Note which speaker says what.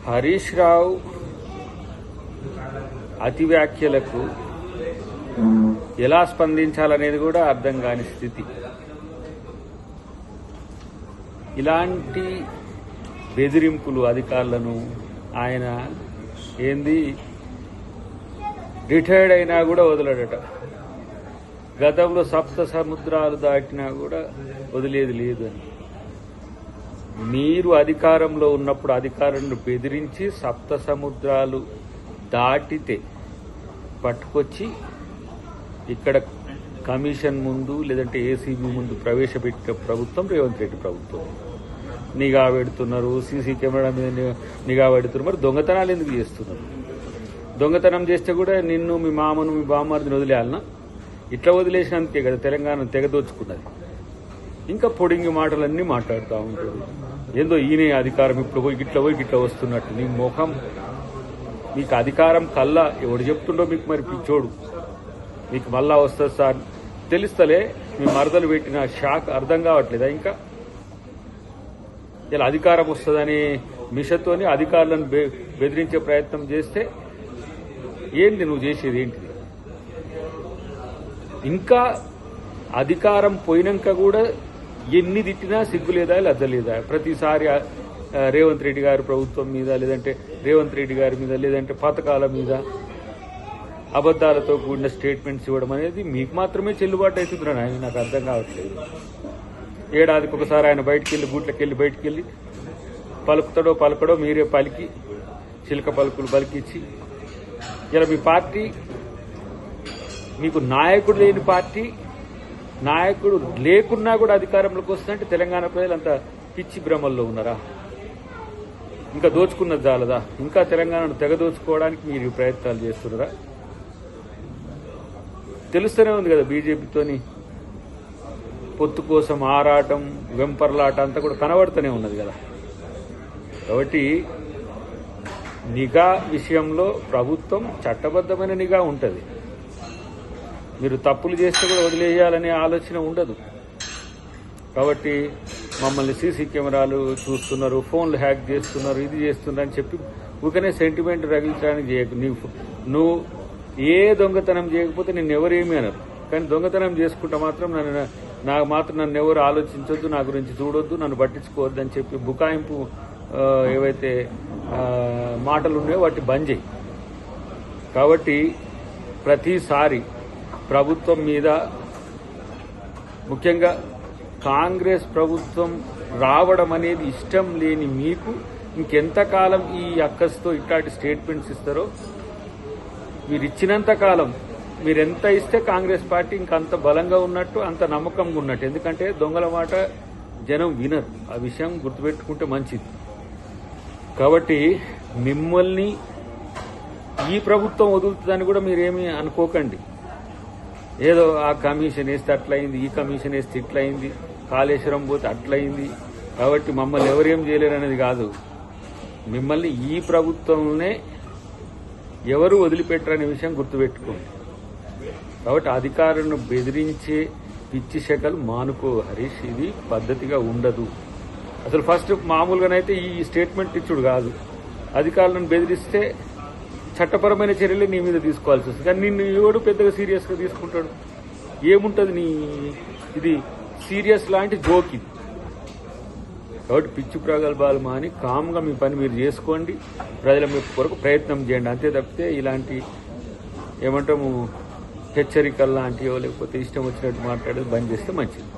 Speaker 1: హరీష్ రావు అతి వ్యాఖ్యలకు ఎలా స్పందించాలనేది కూడా అర్థం కాని స్థితి. ఇలాంటి బెదిరింపులు అధికారులను ఆయన ఏంది రిటైర్డ్ అయినా కూడా వదలడట. గతంలో సప్త సముద్రాలు దాటినా కూడా వదిలేది లేదు అని. మీరు అధికారంలో ఉన్నప్పుడు అధికారులను బెదిరించి సప్త సముద్రాలు దాటితే పట్టుకొచ్చి ఇక్కడ కమిషన్ ముందు లేదంటే ఏసీబీ ముందు ప్రవేశపెట్టిన ప్రభుత్వం రేవంత్ రెడ్డి ప్రభుత్వం. నిఘా పెడుతున్నారు, సీసీ కెమెరా మీద నిఘా పెడుతున్నారు. మరి దొంగతనాలు ఎందుకు చేస్తున్నారు? దొంగతనం చేస్తే కూడా నిన్ను, మీ మామను, మీ బామ్మర్దిని వదిలేయాలనా? ఇట్లా వదిలేసినందుకే కదా తెలంగాణ తెగదోచుకున్నది. ఇంకా పొడింగి మాటలన్నీ మాట్లాడుతూ ఉంటాడు. ఏందో ఈయనే అధికారం ఇప్పుడు పోయి గిట్లా వస్తున్నట్టు. నీ ముఖం, మీకు అధికారం కల్లా ఎవడు చెప్తుండో మీకు మరి పిచ్చోడు. మీకు మళ్ళా వస్తుంది సార్ తెలుస్తలే. మీ మరదలు పెట్టిన షాక్ అర్థం కావట్లేదా? ఇంకా ఇలా అధికారం వస్తుందని మిషతోని అధికారులను బెదిరించే ప్రయత్నం చేస్తే ఏంది నువ్వు చేసేది ఏంటిది? ఇంకా అధికారం పోయినాక కూడా ఎన్ని తిట్టినా సిగ్గు లేదా, లజ్జ లేదా? ప్రతిసారి రేవంత్ రెడ్డి గారి ప్రభుత్వం మీద, లేదంటే రేవంత్ రెడ్డి గారి మీద, లేదంటే పథకాల మీద అబద్దాలతో కూడిన స్టేట్మెంట్స్ ఇవ్వడం అనేది మీకు మాత్రమే చెల్లుబాటు అవుతుందని ఆయన నాకు అర్థం కావట్లేదు. ఏడాదికి ఒకసారి ఆయన గూట్లకెళ్ళి బయటికెళ్ళి పలుకుతాడో పలకడో మీరే పలికి చిలక పలుకులు పలికిచ్చి ఇలా మీ పార్టీ, మీకు నాయకుడు లేని పార్టీ, నాయకుడు లేకున్నా కూడా అధికారంలోకి వస్తుందంటే తెలంగాణ ప్రజలంతా పిచ్చి భ్రమల్లో ఉన్నారా? ఇంకా దోచుకున్నది చాలదా? ఇంకా తెలంగాణను తెగదోచుకోవడానికి మీరు ప్రయత్నాలు చేస్తున్నారా? తెలుస్తూనే ఉంది కదా బీజేపీతోని పొత్తు కోసం ఆరాటం, వెంపర్లాట అంతా కూడా కనబడుతూనే ఉన్నది కదా. కాబట్టి నిఘా విషయంలో ప్రభుత్వం చట్టబద్ధమైన నిఘా ఉంటుంది. మీరు తప్పులు చేస్తే కూడా వదిలేయాలనే ఆలోచన ఉండదు. కాబట్టి మమ్మల్ని సీసీ కెమెరాలు చూస్తున్నారు, ఫోన్లు హ్యాక్ చేస్తున్నారు, ఇది చేస్తున్నారు అని చెప్పి ఊకనే సెంటిమెంట్ రగిలించడానికి చేయకు. నువ్వు ఏ దొంగతనం చేయకపోతే నిన్ను ఎవరేమీ అనరు. కానీ దొంగతనం చేసుకుంటే మాత్రం నన్ను ఎవరు ఆలోచించొద్దు, నా గురించి చూడొద్దు, నన్ను పట్టించుకోవద్దు అని చెప్పి బుకాయింపు ఏవైతే మాటలు ఉన్నాయో వాటి బంద్ చేయి. కాబట్టి ప్రతిసారి ప్రభుత్వం మీద, ముఖ్యంగా కాంగ్రెస్ ప్రభుత్వం రావడం అనేది ఇష్టం లేని మీకు ఇంకెంతకాలం ఈ అక్కస్తో ఇట్లాంటి స్టేట్మెంట్స్ ఇస్తారో, మీరు ఇచ్చినంత కాలం, మీరు ఎంత ఇస్తే కాంగ్రెస్ పార్టీ ఇంకంత బలంగా ఉన్నట్టు, అంత నమ్మకంగా ఉన్నట్టు. ఎందుకంటే దొంగల మాట జనం వినరు. ఆ విషయం గుర్తుపెట్టుకుంటే మంచిది. కాబట్టి మిమ్మల్ని ఈ ప్రభుత్వం వదులుతుందని కూడా మీరేమీ అనుకోకండి. ఏదో ఆ కమిషన్ వేస్తే అట్లయింది, ఈ కమిషన్ వేస్తే ఇట్లయింది, కాళేశ్వరం పోతే అట్లయింది, కాబట్టి మమ్మల్ని ఎవరేం చేయలేరు అనేది కాదు. మిమ్మల్ని ఈ ప్రభుత్వంలోనే ఎవరు వదిలిపెట్టరనే విషయం గుర్తుపెట్టుకోండి. కాబట్టి అధికారులను బెదిరించే పిచ్చి శకలు మానుకో హరీష్. ఇది పద్ధతిగా ఉండదు. అసలు ఫస్ట్ మామూలుగానైతే ఈ స్టేట్మెంట్ ఇచ్చుడు కాదు. అధికారులను బెదిరిస్తే చట్టపరమైన చర్యలు నీ మీద తీసుకోవాల్సి వస్తుంది. కానీ నిన్ను ఎవడు పెద్దగా సీరియస్గా తీసుకుంటాడు? ఏముంటుంది ఇది సీరియస్ లాంటి జోక్ ఇది. కాబట్టి పిచ్చి ప్రగల్భాలు మాని కామ్గా మీ పని మీరు చేసుకోండి, ప్రజల కొరకు ప్రయత్నం చేయండి. అంతే తప్పితే ఇలాంటి ఏమంటాము హెచ్చరికలు లాంటివో లేకపోతే ఇష్టం వచ్చినట్టు మాట్లాడేది బంద్ చేస్తే మంచిది.